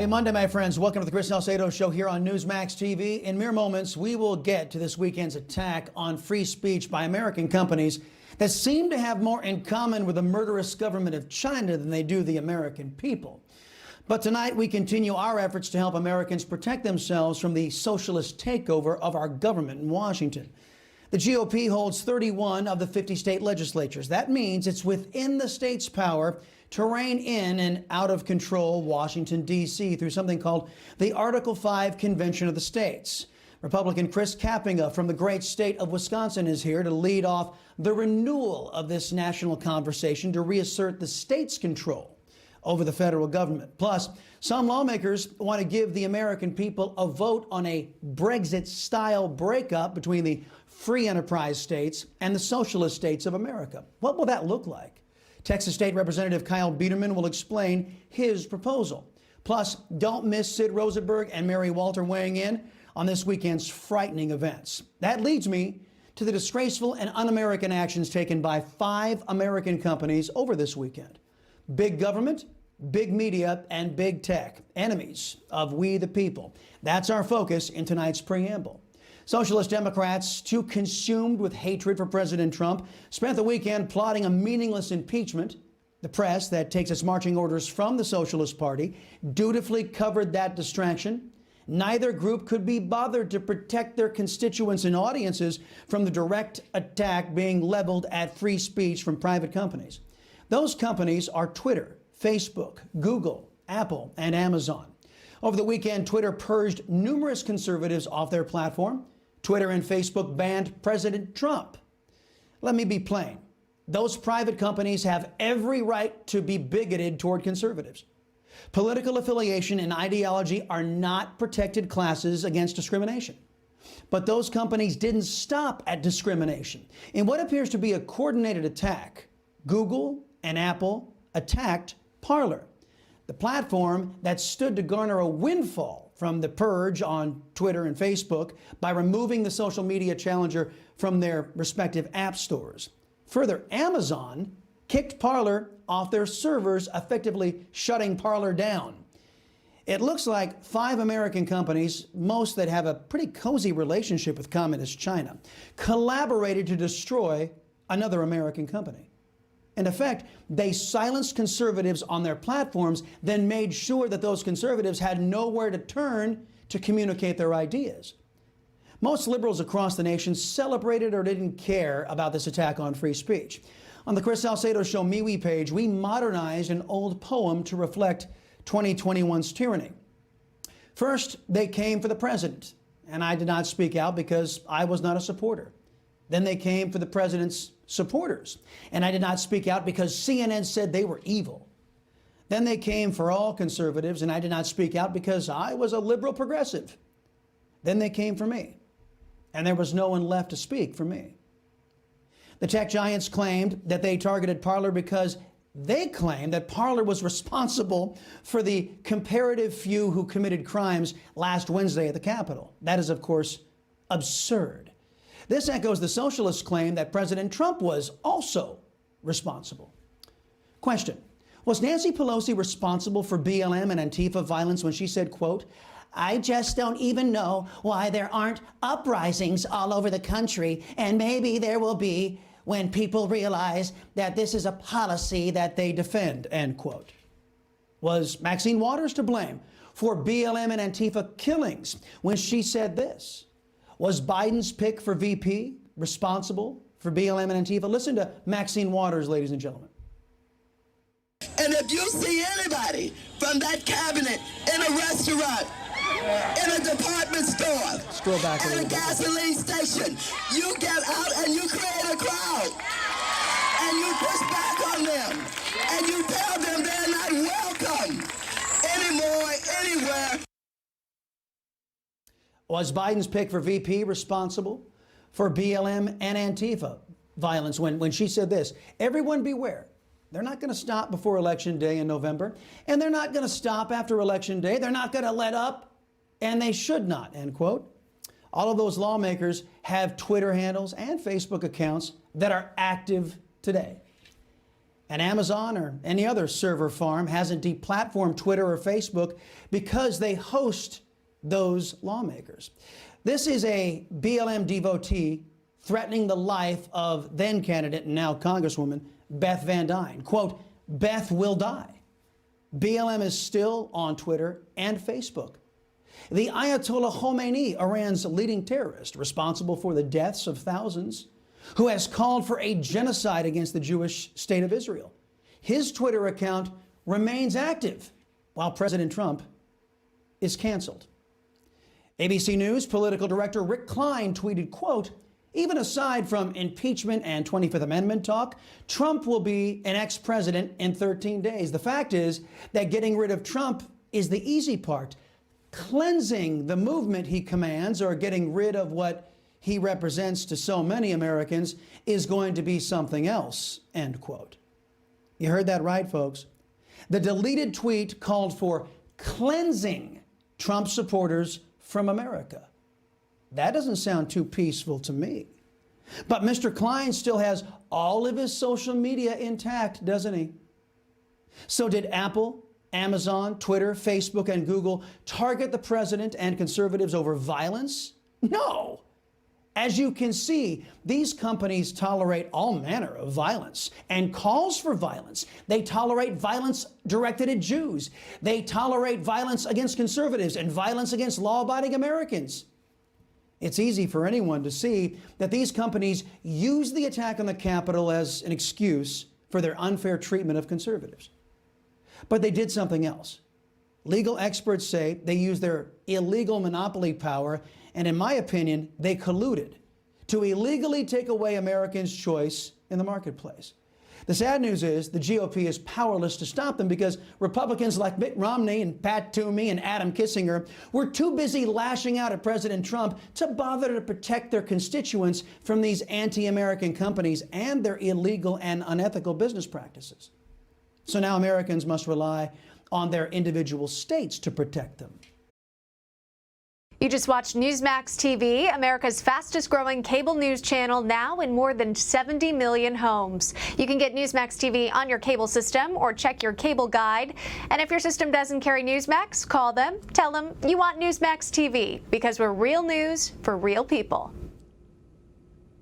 Hey, Monday, my friends. Welcome to the Chris Salcedo Show here on Newsmax TV. In mere moments, we will get to this weekend's attack on free speech by American companies that seem to have more in common with the murderous government of China than they do the American people. But tonight, we continue our efforts to help Americans protect themselves from the socialist takeover of our government in Washington. The GOP holds 31 of the 50 state legislatures. That means it's within the state's power to rein in an out-of-control Washington, D.C. through something called the Article 5 Convention of the States. Republican Chris Kappinga from the great state of Wisconsin is here to lead off the renewal of this national conversation to reassert the state's control over the federal government. Plus, some lawmakers want to give the American people a vote on a Brexit-style breakup between the free enterprise states and the socialist states of America. What will that look like? Texas State Representative Kyle Biederman will explain his proposal. Plus, don't miss Sid Rosenberg and Mary Walter weighing in on this weekend's frightening events. That leads me to the disgraceful and un-American actions taken by 5 American companies over this weekend. Big government, big media, and big tech, enemies of we the people. That's our focus in tonight's preamble. Socialist Democrats, too consumed with hatred for President Trump, spent the weekend plotting a meaningless impeachment. The press, that takes its marching orders from the Socialist Party, dutifully covered that distraction. Neither group could be bothered to protect their constituents and audiences from the direct attack being leveled at free speech from private companies. Those companies are Twitter, Facebook, Google, Apple, and Amazon. Over the weekend, Twitter purged numerous conservatives off their platform. Twitter and Facebook banned President Trump. Let me be plain. Those private companies have every right to be bigoted toward conservatives. Political affiliation and ideology are not protected classes against discrimination. But those companies didn't stop at discrimination. In what appears to be a coordinated attack, Google and Apple attacked Parler, the platform that stood to garner a windfall from the purge on Twitter and Facebook by removing the social media challenger from their respective app stores. Further, Amazon kicked Parler off their servers, effectively shutting Parler down. It looks like 5 American companies, most that have a pretty cozy relationship with communist China, collaborated to destroy another American company. In effect, they silenced conservatives on their platforms, then made sure that those conservatives had nowhere to turn to communicate their ideas. Most liberals across the nation celebrated or didn't care about this attack on free speech. On the Chris Salcedo Show MeWe page, we modernized an old poem to reflect 2021's tyranny. First, they came for the president, and I did not speak out because I was not a supporter. Then they came for the president's supporters, and I did not speak out because CNN said they were evil. Then they came for all conservatives, and I did not speak out because I was a liberal progressive. Then they came for me, and there was no one left to speak for me. The tech giants claimed that they targeted Parler because they claimed that Parler was responsible for the comparative few who committed crimes last Wednesday at the Capitol. That is, of course, absurd. This echoes the socialists' claim that President Trump was also responsible. Question: was Nancy Pelosi responsible for BLM and Antifa violence when she said, quote, "I just don't even know why there aren't uprisings all over the country, and maybe there will be when people realize that this is a policy that they defend," end quote. Was Maxine Waters to blame for BLM and Antifa killings when she said this? Was Biden's pick for VP responsible for BLM and Antifa? Listen to Maxine Waters, ladies and gentlemen. And if you see anybody from that cabinet in a restaurant, in a department store, scroll back at a gasoline station, you get out and you create a crowd. And you push back on them. And you tell them they're not welcome anymore, anywhere. Was Biden's pick for VP responsible for BLM and Antifa violence when she said this? Everyone beware. They're not going to stop before Election Day in November, and they're not going to stop after Election Day. They're not going to let up, and they should not, end quote. All of those lawmakers have Twitter handles and Facebook accounts that are active today. And Amazon or any other server farm hasn't deplatformed Twitter or Facebook because they host those lawmakers. This is a BLM devotee threatening the life of then candidate and now Congresswoman Beth Van Dyne. Quote, Beth will die. BLM is still on Twitter and Facebook. The Ayatollah Khomeini, Iran's leading terrorist, responsible for the deaths of thousands, who has called for a genocide against the Jewish state of Israel. His Twitter account remains active while President Trump is canceled. ABC News political director Rick Klein tweeted, quote, even aside from impeachment and 25th Amendment talk, Trump will be an ex-president in 13 days. The fact is that getting rid of Trump is the easy part. Cleansing the movement he commands or getting rid of what he represents to so many Americans is going to be something else, end quote. You heard that right, folks. The deleted tweet called for cleansing Trump supporters from America. That doesn't sound too peaceful to me. But Mr. Klein still has all of his social media intact, doesn't he? So did Apple, Amazon, Twitter, Facebook, and Google target the president and conservatives over violence? No. As you can see, these companies tolerate all manner of violence and calls for violence. They tolerate violence directed at Jews. They tolerate violence against conservatives and violence against law-abiding Americans. It's easy for anyone to see that these companies use the attack on the Capitol as an excuse for their unfair treatment of conservatives. But they did something else. Legal experts say they used their illegal monopoly power, and in my opinion, they colluded to illegally take away Americans' choice in the marketplace. The sad news is the GOP is powerless to stop them because Republicans like Mitt Romney and Pat Toomey and Adam Kissinger were too busy lashing out at President Trump to bother to protect their constituents from these anti-American companies and their illegal and unethical business practices. So now Americans must rely on their individual states to protect them. You just watched Newsmax TV, America's fastest growing cable news channel, now in more than 70 million homes. You can get Newsmax TV on your cable system or check your cable guide. And if your system doesn't carry Newsmax, call them, tell them you want Newsmax TV, because we're real news for real people.